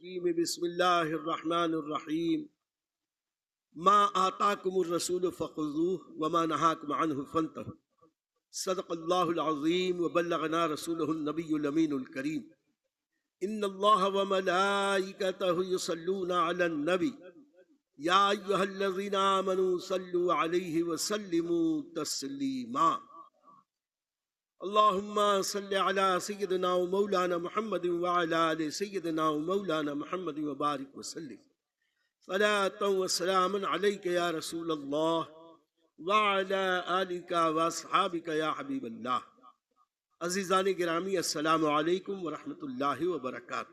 بسم اللہ الرحمن الرحیم ما آتاکم الرسول فخذوه وما نہاکم عنہ فانتہوا صدق اللہ العظیم وبلغنا رسولہ النبی الامین الکریم ان اللہ وملائکتہ یصلون علی النبی یا ایہا الذین آمنوا صلوا علیہ وسلموا تسلیما اللہم صلی علی سیدنا و مولانا محمد وعلی آل سیدنا و مولانا محمد وبارک وسلم صلاة و سلام علیک یا رسول اللہ وعلی آلک و اصحابک یا حبیب اللہ۔ عزیزان گرامی، السلام علیکم ورحمۃ اللہ وبرکاتہ۔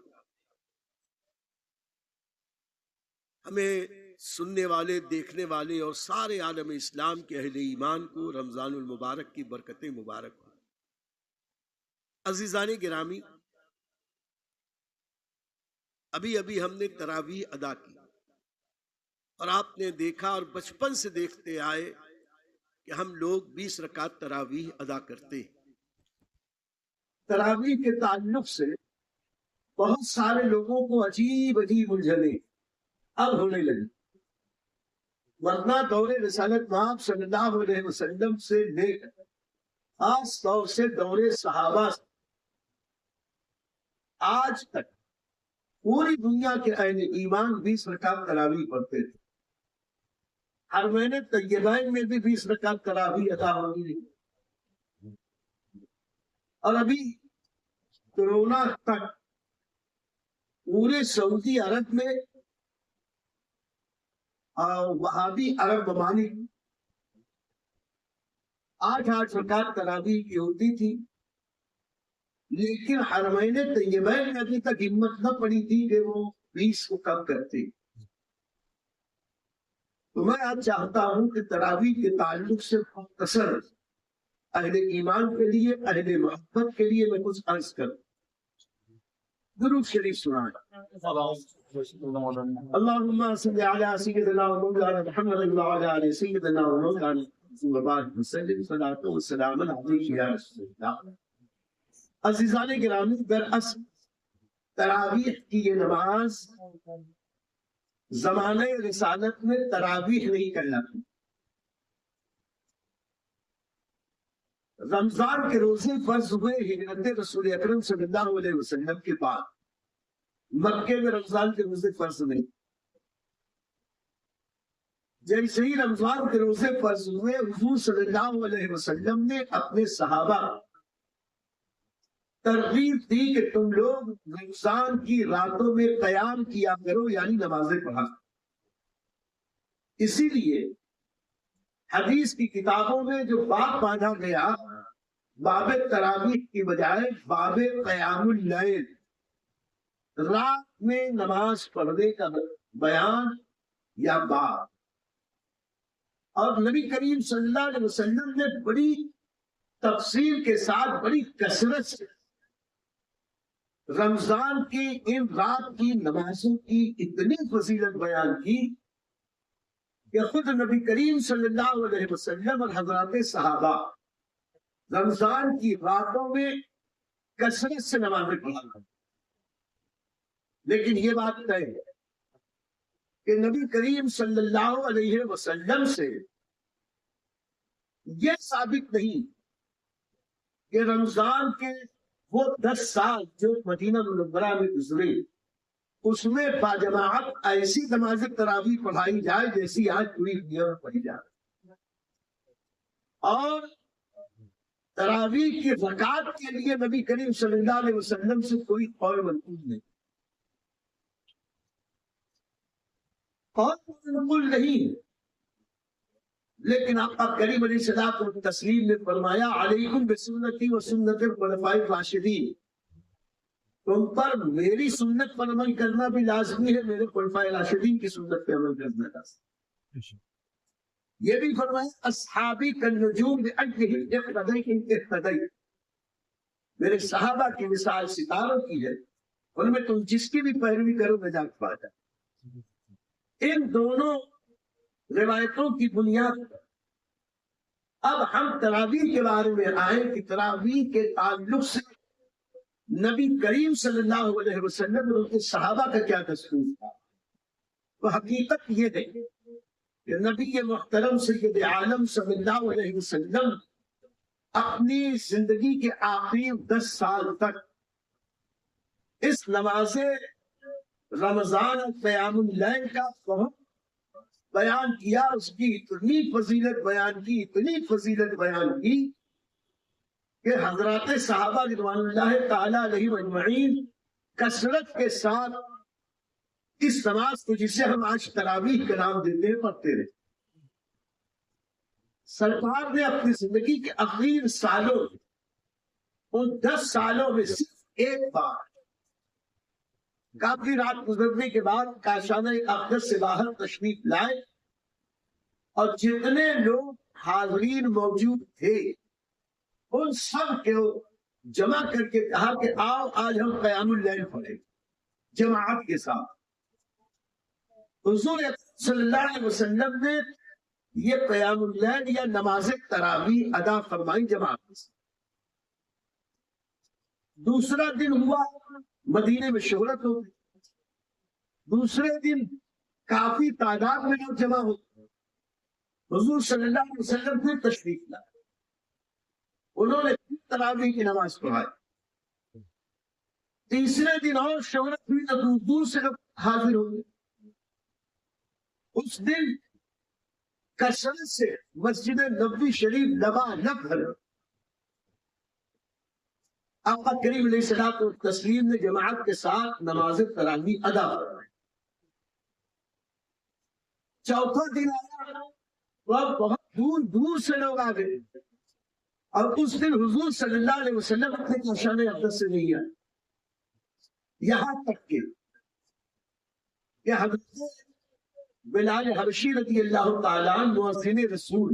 ہمیں سننے والے، دیکھنے والے اور سارے عالم اسلام کے اہل ایمان کو رمضان المبارک کی برکتیں مبارک ہوں۔ عزیزان گرامی، ابھی ہم نے تراویح ادا کی اور آپ نے دیکھا اور بچپن سے دیکھتے آئے کہ ہم لوگ 20 رکعت تراویح ادا کرتے ہیں۔ تراویح کے تعلق سے بہت سارے لوگوں کو عجیب الجھنیں اب ہونے لگی، ورنہ دور رسالت مآب صلی اللہ علیہ وسلم سے لے کر خاص طور سے دور صحابہ آج تک پوری دنیا کے اہل ایمان 20 رکعت تراویح پڑھتے تھے۔ حرمین طیبین میں بھی 20 رکعت تراویح ادا ہوگی، اور ابھی کورونا تک پورے سعودی عرب میں اور وہابی عرب ممالک 8 رکعت تراویح کی ہوتی تھی، لیکن حرمین طیبین میں ابھی تک ہمت نہ پڑی تھی کہ وہ 20 کو کم کرتے۔ تو میں آج چاہتا ہوں کہ تراویح کے تعلق سے مختصر اہل ایمان کے لیے، اہل محبت کے لیے میں کچھ عرض کروں۔ درود شریف سنائیں۔ اللہم صلی علی سیدنا و مولانا محمد وعلی آل سیدنا و مولانا وبارک وسلم صلاۃ و سلام علیک یا رسول اللہ۔ عزیزان گرامی، دراصل تراویح کی یہ نماز زمانہ رسالت میں تراویح نہیں کہلاتی۔ رمضان کے روزے فرض ہوئے ہجرت رسول اکرم صلی اللہ علیہ وسلم کے بعد، مکے میں رمضان کے روزے فرض نہیں۔ جیسے ہی رمضان کے روزے فرض ہوئے، حضور صلی اللہ علیہ وسلم نے اپنے صحابہ ترغیب دی کہ تم لوگ رمضان کی راتوں میں قیام کیا کرو، یعنی نمازیں پڑھا۔ اسی لیے حدیث کی کتابوں میں جو باب باندھا گیا، باب تراویح کی بجائے باب قیام اللیل، رات میں نماز پڑھنے کا بیان یا باب۔ اور نبی کریم صلی اللہ علیہ وسلم نے بڑی تفصیل کے ساتھ، بڑی کثرت سے رمضان کی ان رات کی نمازوں کی اتنی فضیلت بیان کی کہ خود نبی کریم صلی اللہ علیہ وسلم اور حضرات صحابہ رمضان کی راتوں میں کثرت سے نمازیں پڑھا۔ لیکن یہ بات طے ہے کہ نبی کریم صلی اللہ علیہ وسلم سے یہ ثابت نہیں کہ رمضان کے وہ 10 سال جو مدینہ منورہ میں گزرے، اس میں باجماعت ایسی نماز تراویح پڑھائی جائے جیسی آج پوری دنیا میں پڑھی جائے، اور تراویح کی رکعت کے لیے نبی کریم صلی اللہ علیہ وسلم سے کوئی قول منقول نہیں، قول منقول نہیں۔ لیکن آقا کریم علیہ الصلوۃ والتسلیم نے فرمایا، علیکم بسنتی و سنت الخلفاء الراشدین، تم پر میری سنت پر عمل کرنا بھی لازمی ہے، میرے خلفاء راشدین کی سنت پر عمل کرنا لازمی۔ یہ بھی فرمایا، اصحابی کالنجوم بأجلہم اقتدیتم اہتدیتم، میرے صحابہ کی مثال ستاروں کی ہے، ان میں تم جس کی بھی پیروی کرو نجات پا جائے۔ ان دونوں روایتوں کی بنیاد پر اب ہم تراویح کے بارے میں آئے کہ تراویح کے تعلق سے نبی کریم صلی اللہ علیہ وسلم اور ان کے صحابہ کا کیا دستور تھا؟ تو حقیقت یہ ہے کہ نبی محترم سید عالم صلی اللہ علیہ وسلم اپنی زندگی کے آخری 10 سال تک اس نماز رمضان قیام اللیل کا بہت بیان کیا، اس کی اتنی فضیلت بیان کی کہ حضرات صحابہ رضوان اللہ تعالی علیہ اجمعین کثرت کے ساتھ اس نماز کو، جسے ہم آج تراویح کا نام دیتے ہیں، پڑھتے رہے۔ سرکار نے اپنی زندگی کے آخری سالوں، ان 10 سالوں میں صرف ایک بار کافی رات گزرنے کے بعد کاشانہ اقدس سے باہر تشریف لائے اور جتنے لوگ حاضرین موجود تھے ان سب کو جمع کر کے کہا کہ آؤ آج ہم قیام اللیل پڑھیں جماعت کے ساتھ۔ حضور صلی اللہ علیہ وسلم نے یہ قیام اللیل یا نماز تراویح ادا فرمائی جماعت کے ساتھ۔ دوسرا دن ہوا، مدینے میں شہرت ہو گئی۔ دوسرے دن کافی تعداد میں لوگ جمع ہو گئے۔ حضور صلی اللہ علیہ وسلم نے تشریف لائے، انہوں نے تراویح کی نماز پڑھائی۔ تیسرے دن اور شہرت ہوئی تو دور دور سے لوگ حاضر ہو گئے۔ اس دن کثرت سے مسجد نبوی شریف لبالب بھر۔ آقا کریم علیہ الصلوۃ والتسلیم نے جماعت کے ساتھ نماز تراویح ادا فرمائی۔ چوتھا دن آیا تو اب بہت دور دور سے لوگ آ گئے، اور اس دن حضور صلی اللہ علیہ وسلم اپنے کاشانہ اقدس سے نہیں آئے، یہاں تک کہ حضرت بلال حبشی رضی اللہ تعالیٰ عنہ مؤذن رسول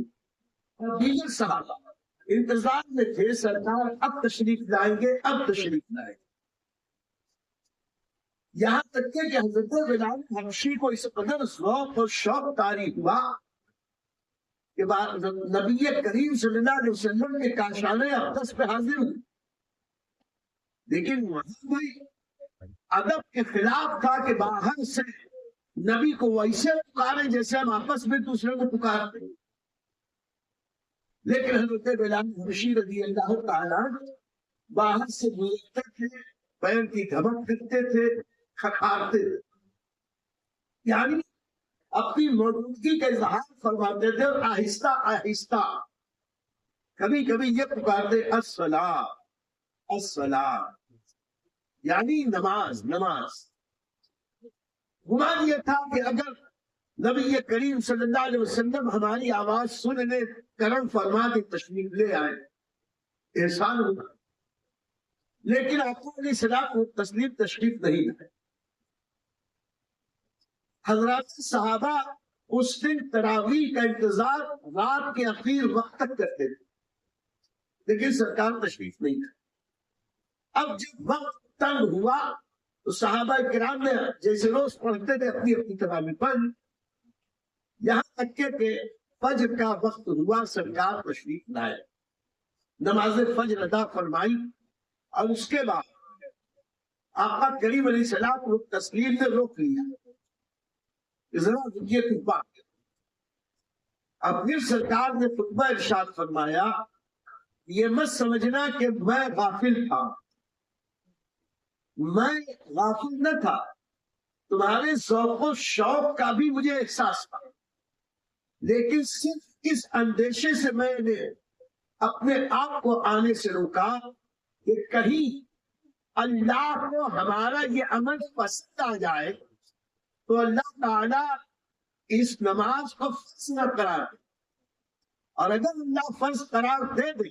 اور دیگر صحابہ انتظار میں تھے، سرکار اب تشریف لائیں گے، اب تشریف لائیں گے۔ یہاں تک کہ حضرت بلال حبشی کو اس قدر ذوق اور شوق طاری ہوا کہ نبی کریم صلی اللہ علیہ وسلم کے کاشانہ اقدس پہ حاضر ہوئے، لیکن وہاں بھی ادب کے خلاف تھا کہ باہر سے نبی کو ویسے پکارے جیسے ہم آپس میں دوسرے کو پکارتے ہیں۔ لیکن حضرت بلال حبشی رضی اللہ تعالیٰ باہر سے گزرتے تھے، پیر کی دھمک کرتے تھے، کھکارتے تھے، یعنی اپنی موجودگی کا اظہار فرماتے تھے، اور آہستہ آہستہ کبھی کبھی یہ پکارتے الصلاۃ الصلاۃ، یعنی نماز نماز۔ گمان یہ تھا کہ اگر نبی کریم صلی اللہ علیہ وسلم ہماری آواز سننے کرم فرما کے تشریف لے آئے، احسان ہوگا، لیکن آپ کو علیہ السلام تسلیم تشریف نہیں لائے۔ حضرات صحابہ اس دن تراویح کا انتظار رات کے اخیر وقت تک کرتے تھے، لیکن سرکار تشریف نہیں لائے۔ اب جب وقت تنگ ہوا تو صحابہ کرام نے جیسے روز پڑھتے تھے اپنی اپنی تراویح پڑھ، یہاں تک کہ فجر کا وقت ہوا، سرکار تشریف لائے، نماز فجر ادا فرمائی، اور اس کے بعد آقا کریم علیہ السلام کو تسلیم نے روک لیا، ذرا رکیے خطبہ۔ اب پھر سرکار نے خطبہ ارشاد فرمایا، یہ مت سمجھنا کہ میں غافل تھا، میں غافل نہ تھا، تمہارے ذوق و شوق کا بھی مجھے احساس تھا، لیکن صرف اس اندیشے سے میں نے اپنے آپ کو آنے سے روکا کہ کہیں اللہ کو ہمارا یہ عمل پسند آ جائے تو اللہ تعالیٰ اس نماز کو فرض نہ قرار دے، اور اگر اللہ فرض قرار دے دے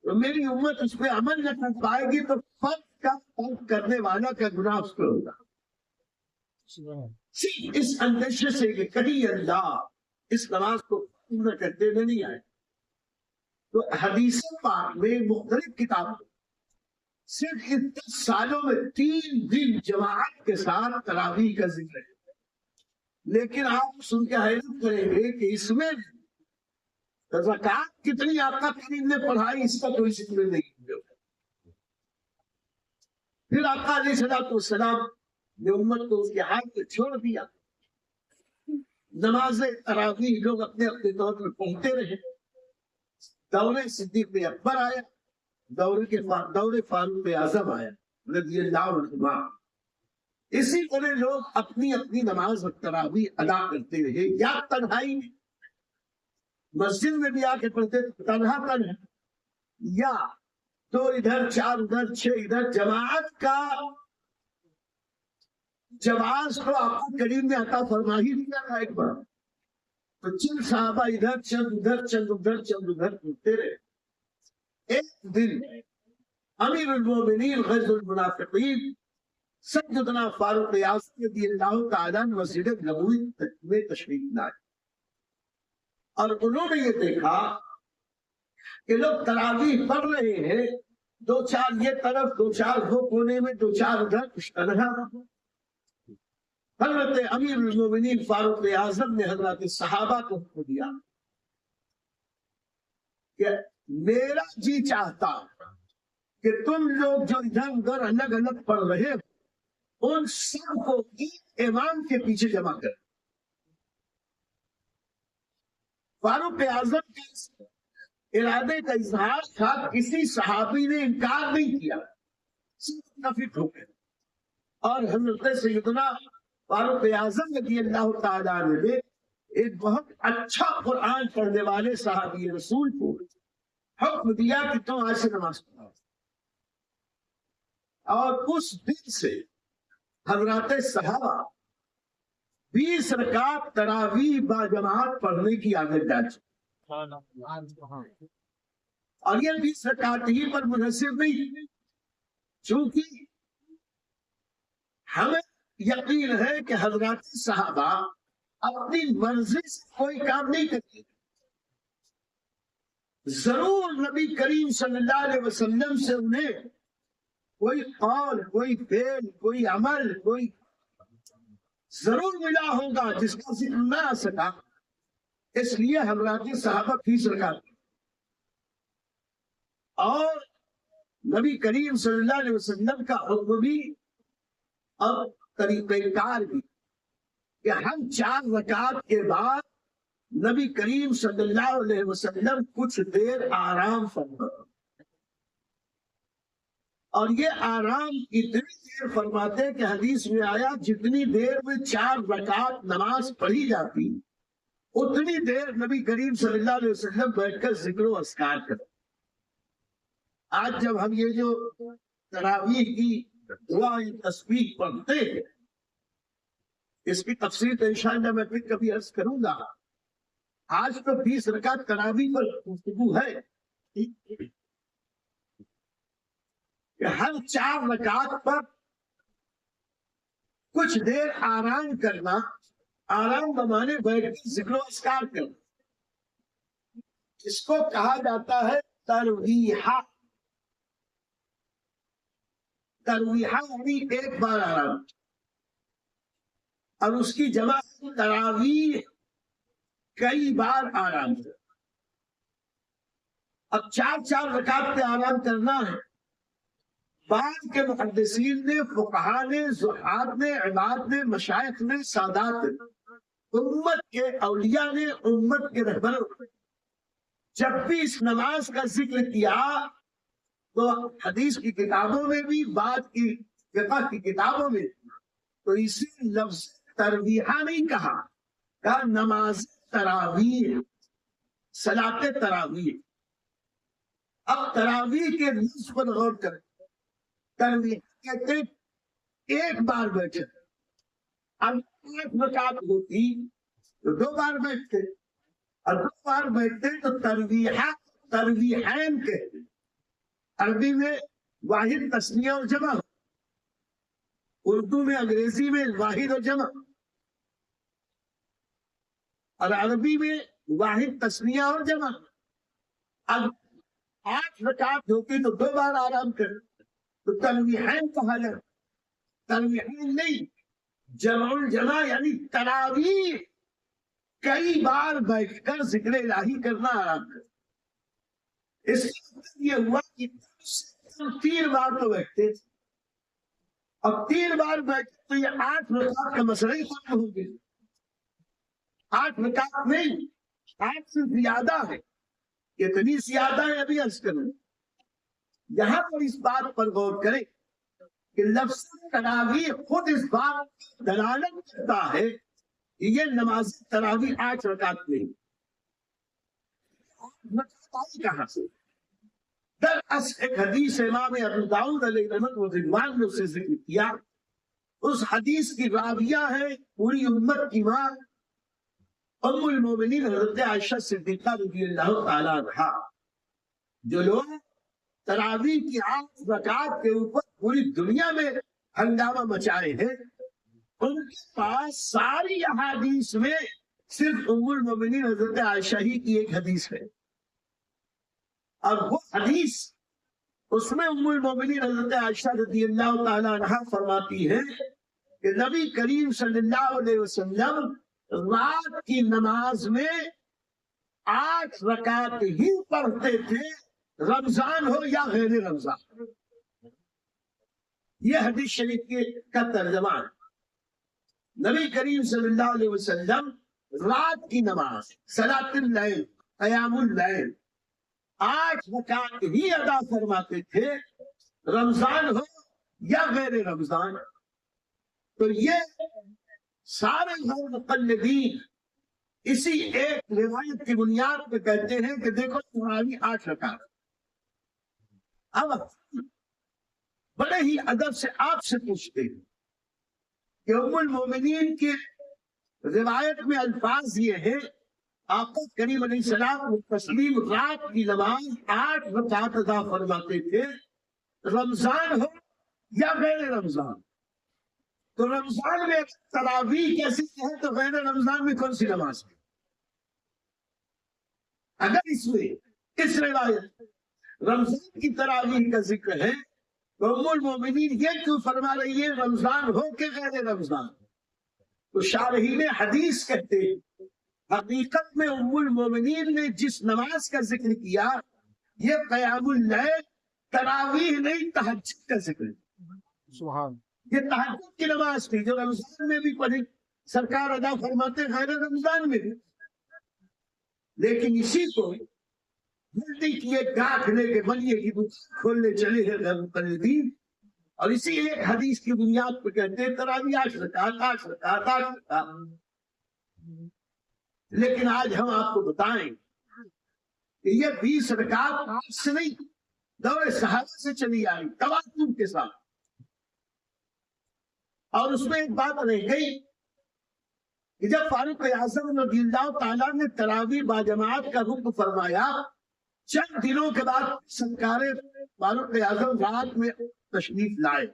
تو میری امت اس پہ عمل نہ کر پائے گی تو فرض کا ترک کرنے والا کا گناہ اس پہ ہوگا۔ صرف اس اندیشے سے کہ کہیں اللہ اس نماز کو نہ کرتے نہیں آئے، تو حدیث پاک میں مختلف کتابوں صرف ان 10 سالوں میں 3 دن جماعت کے ساتھ تراویح کا ذکر ہے، لیکن آپ سن کے حیرت کریں گے کہ اس میں زکات کتنی آقا کریم نے پڑھائی، اس کا کوئی ذکر نہیں۔ پھر آقا علیہ الصلوۃ والسلام نے امت کو اس کے ہاتھ پہ چھوڑ دیا. نماز تراویح لوگ اپنے اپنے طور پر پڑھتے رہے. دور صدیق اکبر آیا, دور فاروق اعظم آیا رضی اللہ عنہ. اسی طرح لوگ اپنی اپنی نماز تراویح ادا کرتے رہے, یا تنہائی میں مسجد میں بھی آ کے پڑھتے تنہا, یا دو ادھر چار ادھر چھ ادھر. جماعت کو آپ کو کریم نے عطا فرما ہی دیا تھا ایک بار, تو چند صحابہ ادھر چند ادھر چند ادھر چند ادھر پڑھتے رہے. ایک دن امیر المومنین غیظ المنافقین سیدنا فاروق اعظم رضی اللہ تعالیٰ مسجد نبوی میں تشریف لائے, اور انہوں نے یہ دیکھا کہ لوگ تراویح پڑھ رہے ہیں, دو چار یہ طرف دو چار وہ کونے میں دو چار ادھر کچھ طرح. حضرت امیر المومنین فاروق اعظم نے حضرات صحابہ کو حکم دیا کہ میرا جی چاہتا کہ تم لوگ جو ادھر ادھر الگ الگ پڑھ رہے ہو ان سب کو امام کے پیچھے جمع کر. فاروق اعظم کے ارادے کا اظہار تھا, کسی صحابی نے انکار نہیں کیا, سب متفق ہو گئے. اور حضرت سیدنا فاروق اعظم رضی اللہ تعالیٰ عنہ نے ایک بہت اچھا قرآن پڑھنے والے صحابی رسول کو حکم دیا کہ تم آج سے نماز پڑھو. اور اس دن سے حضرات صحابہ 20 رکعت تراویح با جماعت پڑھنے کی عادت ڈال چکی. اور یہ 20 رکعت ہی پر منحصر نہیں, چونکہ ہمیں یقین ہے کہ حضرات صحابہ اپنی مرضی سے کوئی کام نہیں کرتے, ضرور نبی کریم صلی اللہ علیہ وسلم سے انہیں کوئی قول کوئی فعل کوئی عمل کوئی ضرور ملا ہوگا جس کا ذکر نہ آ سکا, اس لیے حضرات صحابہ 20 رکعت. اور نبی کریم صلی اللہ علیہ وسلم کا حکم بھی اور طریقہ کار بھی کہ ہم 4 رکعت کے بعد نبی کریم صلی اللہ علیہ وسلم کچھ دیر آرام فرماتے, اور یہ آرام اتنی دیر فرماتے کہ حدیث میں آیا جتنی دیر میں 4 رکعت نماز پڑھی جاتی اتنی دیر نبی کریم صلی اللہ علیہ وسلم بیٹھ کر ذکر و اذکار کرتے. آج جب ہم یہ جو تراویح کی دعا تسبیح پڑھتے ہیں, اس کی تفصیل تو انشاءاللہ میں پھر کبھی عرض کروں گا. آج تو 20 رکعت تراویح پر گفتگو ہے کہ ہر 4 رکعت پر کچھ دیر آرام کرنا, آرام بمانے بیٹھ کر ذکر و اذکار کرنا, اس کو کہا جاتا ہے ترویحہ. ترویحہ یعنی ایک بار آرام, اور اس کی جمع تراویح کئی بار آرام. اب 4 رکعت پہ آرام کرنا ہے. بعض کے محدثین نے, فقہا نے, زہاد نے, عباد نے, مشائخ نے, سادات نے, امت کے اولیاء نے, امت کے رہبروں نے جب بھی اس نماز کا ذکر کیا تو حدیث کی کتابوں میں بھی, بعد کی فقہ کی کتابوں میں تو اسی لفظ ترویحہ نہیں کہا نماز تراویح, صلاۃ تراویح. اب تراویح کے لفظ پر غور کریں. تراویح کہتے ایک بار بیٹھے, اب 8 رکعت ہوتی تو 2 بار بیٹھتے, اور 2 بار بیٹھتے تو ترویحین کہتے. عربی میں واحد تسنیہ اور جمع, اردو میں انگریزی میں واحد اور جمع, اور عربی میں واحد تسنیہ اور جمع. اب 8 رکعت ہوتی تو 2 بار آرام کرے تو ترویحین کہا جائے. ترویحین نہیں, جمع الجمع یعنی تراویح کئی بار بیٹھ کر ذکر الہی کرنا, آرام کرنا. اس کا مطلب یہ ہوا کہ 3 بار تو بیٹھتے, اب 3 بار بیٹھے تو یہ 8 رکعت کا مسئلہ ہی ختم ہو گیا۔ 8 رکعت نہیں، 8 سے زیادہ ہے، اتنی زیادہ ہے ابھی عرض کروں۔ یہاں پر اس بات پر غور کریں کہ لفظ تراویح خود اس بات دلالت کرتا ہے کہ یہ نماز تراویح 8 رکعت نہیں، کہاں سے؟ دراصل ایک حدیث امام ابو داؤد علیہ رحمۃ اللہ نے اسے ذکر کیا، اس حدیث کی راویہ ہے پوری امت کی ماں ام المومنین حضرت عائشہ صدیقہ رضی اللہ تعالی عنہا۔ جو لوگ تراویح کی 8 رکعات کے اوپر پوری دنیا میں ہنگامہ مچائے ہیں، ان کے پاس ساری احادیث میں صرف ام المومنین حضرت عائشہ ہی کی ایک حدیث ہے، اور وہ حدیث اس میں ام المومنین حضرت عائشہ رضی اللہ تعالی عنہا فرماتی ہے کہ نبی کریم صلی اللہ علیہ وسلم رات کی نماز میں 8 رکعت ہی پڑھتے تھے، رمضان ہو یا غیر رمضان۔ یہ حدیث شریف کا ترجمہ ہے۔ نبی کریم صلی اللہ علیہ وسلم رات کی نماز صلاۃ اللیل، قیام اللیل 8 رکعت ہی ادا فرماتے تھے، رمضان ہو یا غیر رمضان۔ تو یہ سارے مقلدین اسی ایک روایت کی بنیاد پہ کہتے ہیں کہ دیکھو تمہاری 8 رکعت۔ اب بڑے ہی ادب سے آپ سے پوچھتے ہیں کہ ام المومنین کی روایت میں الفاظ یہ ہے، آقا کریم علیہ السلام تسلیم رات کی نماز 8 رکعت ادا فرماتے تھے، رمضان ہو یا غیر رمضان۔ تو رمضان میں تراویح کیسی ہے تو غیر رمضان میں کون سی نماز ہے؟ اگر اس میں اس روایت رمضان کی تراویح کا ذکر ہے تو ام المومنین یہ کیوں فرما رہی ہے رمضان ہو کہ غیر رمضان؟ تو شارحین حدیث کہتے ہیں حقیقت میں ام المومنین نے جس نماز کا ذکر کیا یہ قیام اللیل تراویح نہیں، تہجد کا ذکر ہے۔ سبحان یہ تہجد کی نماز تھی جو رمضان میں بھی پڑھی، سرکار ادا فرماتے غیر رمضان میں بھی۔ لیکن اسی کو ملتی کیے گاٹھ لے کے بلیے کی دکان کھولنے چلے ہیں مقلدین، اور اسی ایک حدیث کی بنیاد پہ کہتے ہیں تراویح 8 رکعت 8 رکعت 8 رکعت۔ لیکن آج ہم آپ کو بتائیں کہ یہ 20 رکعت آج سے نہیں، دور صحابہ سے چلی آئی تواتر کے ساتھ۔ اور اس میں ایک بات رہ گئی کہ جب فاروق اعظم رضی اللہ تعالیٰ نے تراویح باجماعت کا حکم فرمایا، چند دنوں کے بعد سرکار فاروق اعظم رات میں تشریف لائے،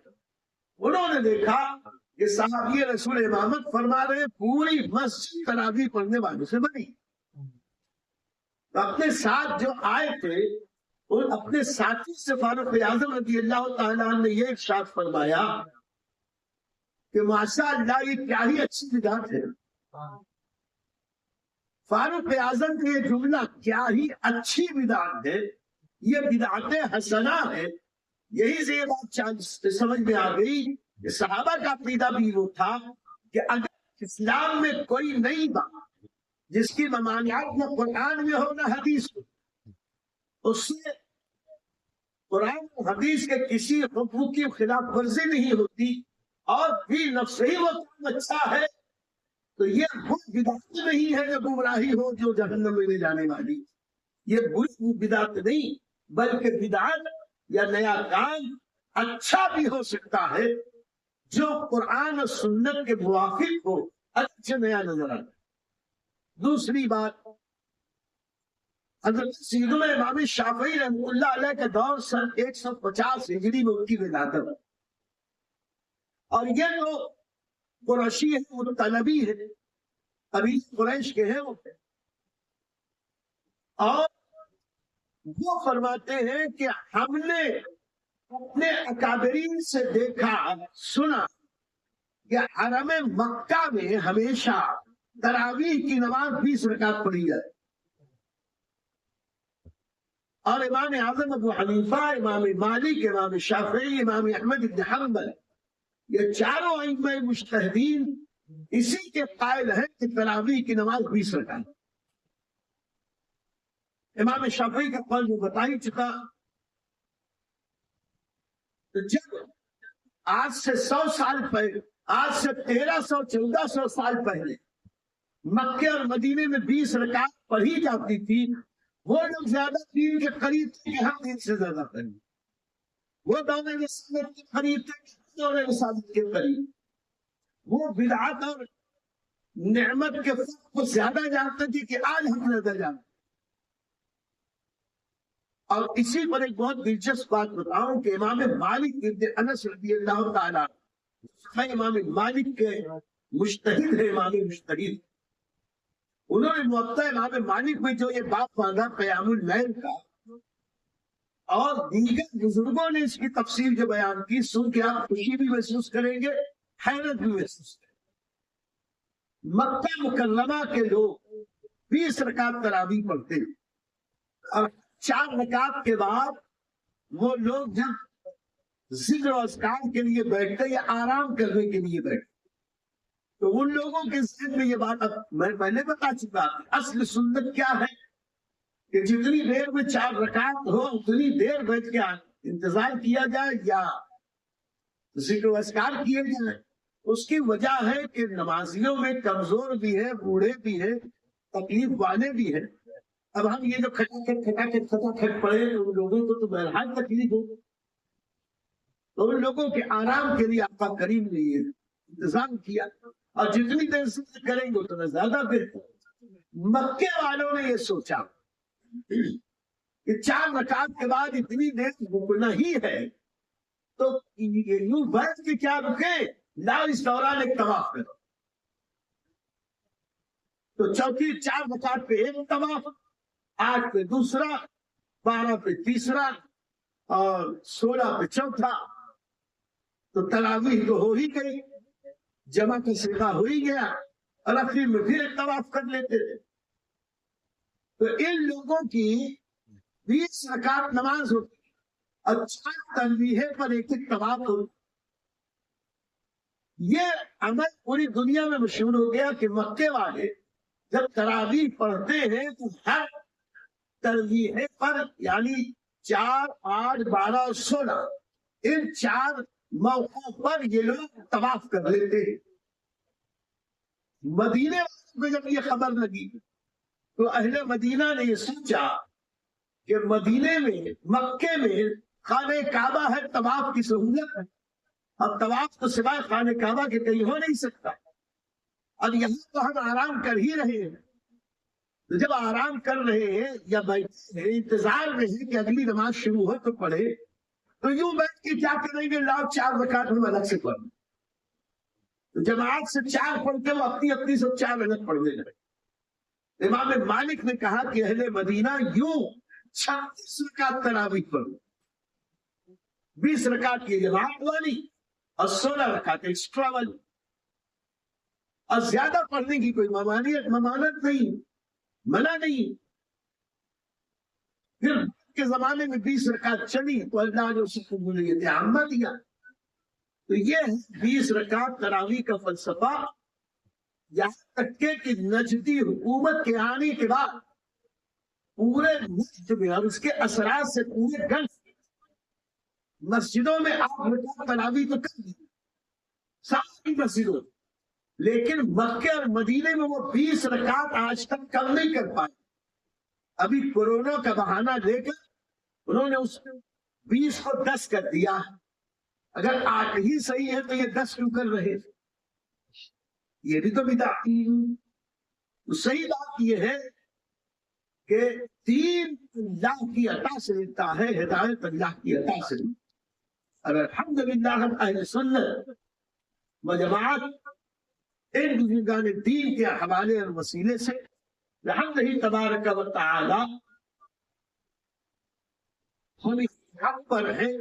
انہوں نے دیکھا کہ صحابی رسول امامت فرما رہے پوری مسجد تراویح پڑھنے والوں سے بنی۔ تو اپنے ساتھ جو آئے تھے اور اپنے ساتھی سے فاروق اعظم رضی اللہ تعالیٰ نے یہ ارشاد فرمایا کہ ماشاء اللہ یہ کیا ہی اچھی بدعت ہے۔ فاروق اعظم کا یہ جملہ کیا ہی اچھی بدعت ہے، یہ بدعت حسنہ ہے۔ یہی سے یہ بات سمجھ میں آ گئی کہ صحابہ کا عقیدہ بھی وہ تھا کہ اگر اسلام میں کوئی نئی بات جس کی ممانعت نہ قرآن میں ہو نہ حدیث میں، اس سے قرآن و حدیث کے کسی حکم کی خلاف ورزی نہیں ہوتی اور بھی نفس ہی وہ کام اچھا ہے، تو یہ وہ بدعت نہیں ہے جو گمراہی ہو جو جہنم میں لے جانے والی۔ یہ بری بدعت نہیں بلکہ بدعت یا نیا کام اچھا بھی ہو سکتا ہے جو قرآن و سنت کے موافق ہو، اچھا نیا نظر آتا۔ دوسری بات، حضرت سیدنا امام شافعی رحمۃ اللہ علیہ کا دور سن 150 ہجری میں ان کی ولادت، اور یہ جو قریشی ہے وہ طلبی ہے، ابھی قریش کے ہیں وہ، اور وہ فرماتے ہیں کہ ہم نے اپنے اکابرین سے دیکھا سنا کہ حرم مکہ میں ہمیشہ تراویح کی نماز 20 رکعت پڑھی جائے، اور امام اعظم ابو حنیفہ، امام مالک، امام شافعی، امام احمد بن حنبل یہ چاروں ائمہ مجتہدین اسی کے قائل ہیں کہ تراویح کی نماز 20 رکعت. امام شافعی کا قول جو بتا ہی چکا. تو جب آج سے 100 سال پہلے، آج سے 1300-1400 سال پہلے مکے اور مدینے میں 20 رکعت پڑھی جاتی تھی، وہ لوگ زیادہ دین کے قریب تھے کہ ہم دین سے زیادہ قریب. وہ دور رسالت کے قریب تھے کہ دور رسالت کے قریب. وہ بدعت اور نعمت کے فرق کو زیادہ جانتے تھے کہ آج ہم زیادہ جانتے. اور اسی پر ایک بہت دلچسپ بات بتاؤں کہ امام مالک ابن انس رضی اللہ تعالیٰ، امام مالک کے مجتہد ہے، امام مجتہد. انہوں نے موطا امام مالک میں جو یہ بات باندھا قیام اللیل کا، اور دیگر بزرگوں نے اس کی تفصیل جو بیان کی، سن کے آپ خوشی بھی محسوس کریں گے، حیرت بھی محسوس کریں گے. مکہ مکرمہ کے لوگ 20 رکعت تراویح پڑھتے ہیں، اور 4 رکعت کے بعد وہ لوگ جب ذکر و اذکار کے لیے بیٹھتے یا آرام کرنے کے لیے بیٹھتے، تو ان لوگوں کے ذہن میں یہ بات میں پہلے بتا چکا. اصل سنت کیا ہے کہ جتنی دیر میں 4 رکعت ہو اتنی دیر بیٹھ کے انتظار کیا جائے یا ذکر و اذکار کیے جائے. اس کی وجہ ہے کہ نمازیوں میں کمزور بھی ہے، بوڑھے بھی ہے، تکلیف والے بھی ہیں. اب ہم یہ جو کھٹا پڑے ان لوگوں کو تو بہرحال تکلیف ہو، تو ان لوگوں کے آرام کے لیے آقا کریم نے یہ انتظام کیا، اور جتنی دیر سے کریں گے اتنا زیادہ بہتر. مکے والوں نے یہ سوچا کہ 4 رکعت کے بعد اتنی دیر رکنا ہی ہے، تو یوں بیٹھ کے کیا رکے، لا اس دوران ایک طواف کرو. تو چوتھی 4 رکعت پہ ایک طواف، 8 پہ دوسرا، 12 پہ تیسرا، اور 16 پہ چوتھا. تو تراویح تو ہو ہی گئی، جمع کا صیغہ ہو ہی گیا، اور آخر میں پھر ایک طواف کر لیتے تھے. تو ان لوگوں کی 20 رکعت نماز ہوتی، اور 4 تنبیہے پر ایک ایک طواف ہو. یہ عمل پوری دنیا میں مشہور ہو گیا کہ مکے والے جب تراویح پڑھتے ہیں تو ہر تنبیہے پر، یعنی 4، 8، 12 اور 16، ان 4 موقعوں پر یہ لوگ طواف کر لیتے ہیں. مدینے والوں کو جب یہ خبر لگی تو اہل مدینہ نے یہ سوچا کہ مدینے میں، مکے میں خانہ کعبہ ہے، طواف کی سہولت ہے، اب طواف تو سوائے خانہ کعبہ کے کہیں ہو نہیں سکتا، اور یہاں تو ہم آرام کر ہی رہے ہیں. تو جب آرام کر رہے ہیں یا بیٹھے ہیں، انتظار میں ہیں کہ اگلی نماز شروع ہو تو پڑھے، تو یوں بیٹھ کے کیا کریں گے، لاؤ 4 رکعت ہم الگ سے پڑھیں. تو جماعت سے 4 پڑھتے وہ اپنی اپنی سب 4 الگ پڑھنے لگے. امام مالک نے کہا کہ اہل مدینہ یوں 36 رکعت تراویح پڑھو، 20 رکعت کی جماعت والی اور 16 رکعت ایکسٹرا والی، اور زیادہ پڑھنے کی کوئی ممانعت نہیں، منع نہیں. پھر کے زمانے میں 20 رکعت چلی تو اللہ نے اس کو قبولیت عامہ دیا. تو یہ 20 رکعت تراویح کا فلسفہ، یہاں تک کہ نجدی حکومت کے آنے کے بعد پورے ملک میں اور اس کے اثرات سے پورے گلف مسجدوں میں 8 رکعت تراویح تو کر دی ساری مسجدوں، لیکن مکے اور مدینے میں وہ 20 رکعت آج تک کم نہیں کر پائے. ابھی کورونا کا بہانہ لے کر انہوں نے اس 20 کو 10 کر دیا. اگر 8 ہی صحیح ہے تو یہ 10 کیوں کر رہے؟ یہ بھی تو بدعت. صحیح بات یہ ہے کہ دین اللہ کی عطا سے ملتا ہے، ہدایت اللہ کی عطا سے ملتا ہے. اگر الحمدللہ ہم اہل سنت و جماعت ان بزرگان دین کے حوالے اور وسیلے سے الحمدللہ تبارک و تعالی ہم اس حق پر ہیں.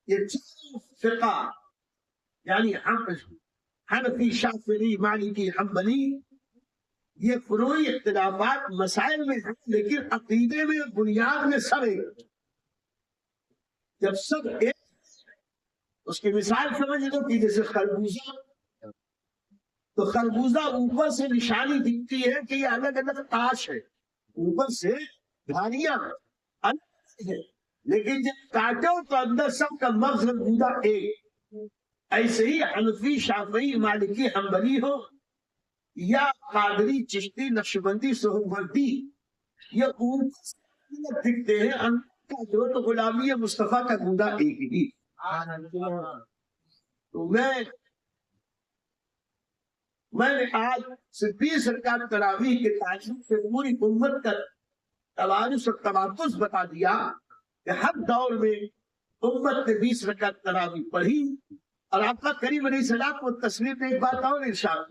یہ چار فقہ یعنی حنفی، شافعی، مالکی، حنبلی، یہ فروعی اختلافات مسائل میں ہیں، لیکن عقیدے میں بنیاد میں سب ایک. جب سب ایک اس کی مثال سمجھ لو کہ جیسے خربوزہ، تو خربوزہ اوپر سے نشانی دکھتی ہے کہ یہ الگ الگ تاش ہے، اوپر سے دھاریاں الگ ہے، لیکن جب کاٹو تو اندر سب کا مغز خربوزہ ایک۔ ایسے ہی حنفی، شافعی، مالکی، حنبلی ہو یا قادری، چشتی، نقشبندی، سہروردی، یہ اوپر سے دکھتے ہیں، اندر کا جو تو غلامی مصطفیٰ کا گودا ایک ہی۔ تو میں نے آج صرف 20 رکعت تراویح کے تعلق سے پوری امت کا توارث اور تماتس بتا دیا کہ ہر دور میں امت نے 20 رکعت تراویح پڑھی۔ اور آپ کا کریم علیہ السلام کو تسلیم ایک بات اور ارشاد،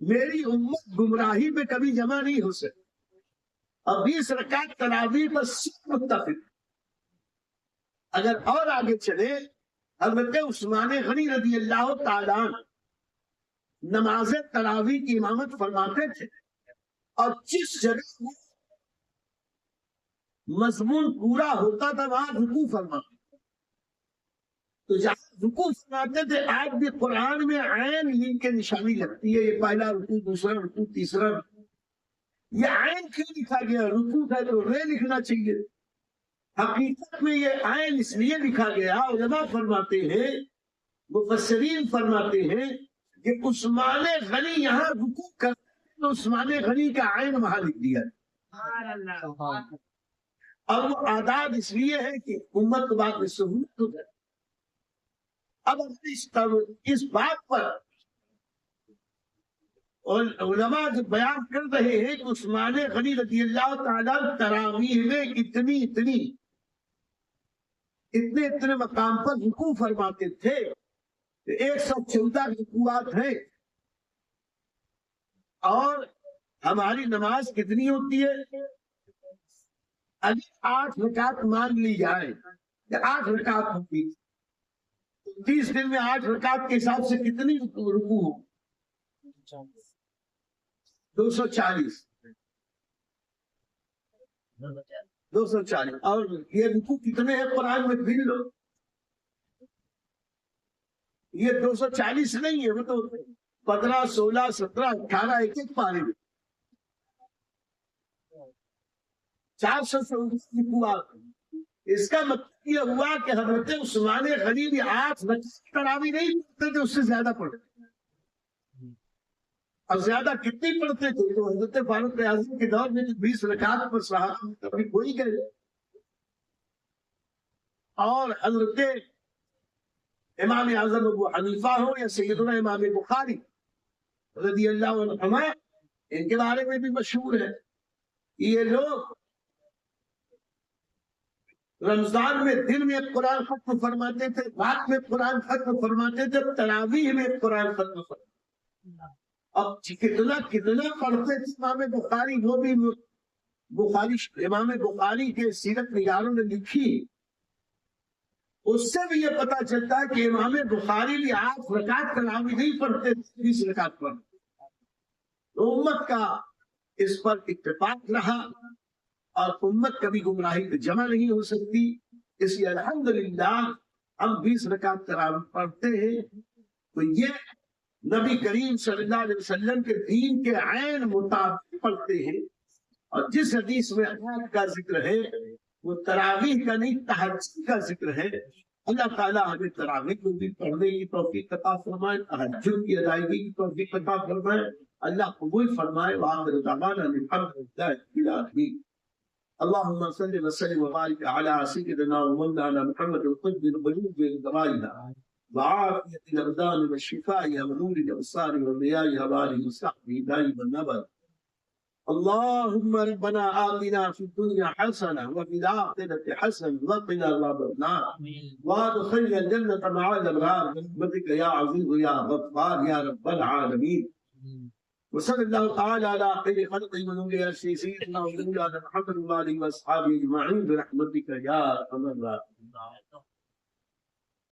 میری امت گمراہی میں کبھی جمع نہیں ہو سکتی، اور 20 رکعت تراویح پر سب متفق۔ اگر اور آگے چلے، حضرت عثمان غنی رضی اللہ تعالیٰ نماز تراویح کی امامت فرماتے تھے، اور جس جگہ مضمون پورا ہوتا تھا وہاں رکوع فرماتے، تو جہاں رکوع فرماتے تھے آج بھی قرآن میں عین لین کے نشانی لگتی ہے، یہ پہلا رکوع، دوسرا رکوع، تیسرا رکوع۔ یہ عین کیوں لکھا گیا؟ رکوع کا تو رے لکھنا چاہیے، حقیقت میں یہ عین اس لیے لکھا گیا، علماء فرماتے ہیں، مفسرین فرماتے ہیں کہ عثمان غنی یہاں رکوع کرتے تو عثمان غنی کا عین وہاں لکھ دیا، اور وہ آداب اس لیے ہے کہ امت کو بعد میں سہولت ہو جائے۔ اب اس بات پر علماء جو بیان کر رہے ہیں کہ عثمان غنی رضی اللہ تعالیٰ تراویح میں اتنے مقام پر رکوع فرماتے تھے، 114 رکوعات ہیں، اور ہماری نماز کتنی ہوتی ہے؟ اگر 8 رکعت مان لی جائے، 8 رکعت ہوتی، 30 دن میں 8 رکعت کے حساب سے کتنی رکوع ہو؟ 240 اور یہ رکوع کتنے ہیں قرآن میں گن لو، یہ 240 نہیں ہے، وہ تو 15 16 17 18 ایک پارے میں 400 رکوعات۔ اس کا مطلب یہ ہوا کہ حضرت عثمان غنی بھی 8 رکعت تراویح نہیں پڑھتے تھے، اس سے زیادہ پڑھتے، اور زیادہ کتنی پڑھتے تھے؟ تو حضرت فاروق اعظم کے دور میں 20 رکعت پر صحابہ کبھی کوئی گئے، اور حضرت امام اعظم ابو حنیفہ ہو یا سیدنا امام بخاری رضی اللہ عنہما، ان کے بارے میں بھی مشہور ہے، یہ لوگ رمضان میں دن میں قرآن ختم فرماتے تھے، رات میں قرآن ختم فرماتے تھے، تراویح میں قرآن ختم فرماتے۔ اب کتنا پڑھتے تھے امام بخاری، وہ بھی امام بخاری کے سیرت نگاروں نے لکھی، اس سے بھی یہ پتا چلتا ہے کہ امام بخاری بھی 8 رکعت تراویح نہیں پڑھتے، 20 رکعت پڑھتے۔ تو امت کا اس پر اتفاق رہا، اور امت کبھی گمراہی میں جمع نہیں ہو سکتی، اس لیے الحمدللہ ہم 20 رکعت تراویح پڑھتے ہیں۔ تو یہ نبی کریم صلی اللہ علیہ وسلم کے دین کے عین مطابق پڑھتے ہیں، اور جس حدیث میں آیات کا ذکر ہے وہ تراویح کا نہیں، تہجد کا ذکر ہے۔ اللہ تعالیٰ ہمیں تراویح کو بھی پڑھنے کی توفیق عطا فرمائے، تہجد کی ادائیگی کی توفیق عطا فرمائے، اللہ قبول فرمائے۔ وآخر دعوانا الحمد للہ رب العالمین۔ اللهم صل وسلم وبارك على سيدنا ومولانا محمد الطب القلوب والضمائر وعافية الأبدان والشفاء ونور الأبصار وضياء الأبصار وصحبه دائما أبدا۔ اللهم ربنا آتنا في الدنيا حسنة وفي الآخرة حسنة وقنا عذاب النار وادخلنا الجنة مع الأبرار برحمتك يا عزيز يا غفار يا رب العالمين۔ وصلى الله تعالى على خير خلق من سيدنا ومولانا محمد وآله وأصحابه أجمعين برحمتك يا أرحم الراحمين۔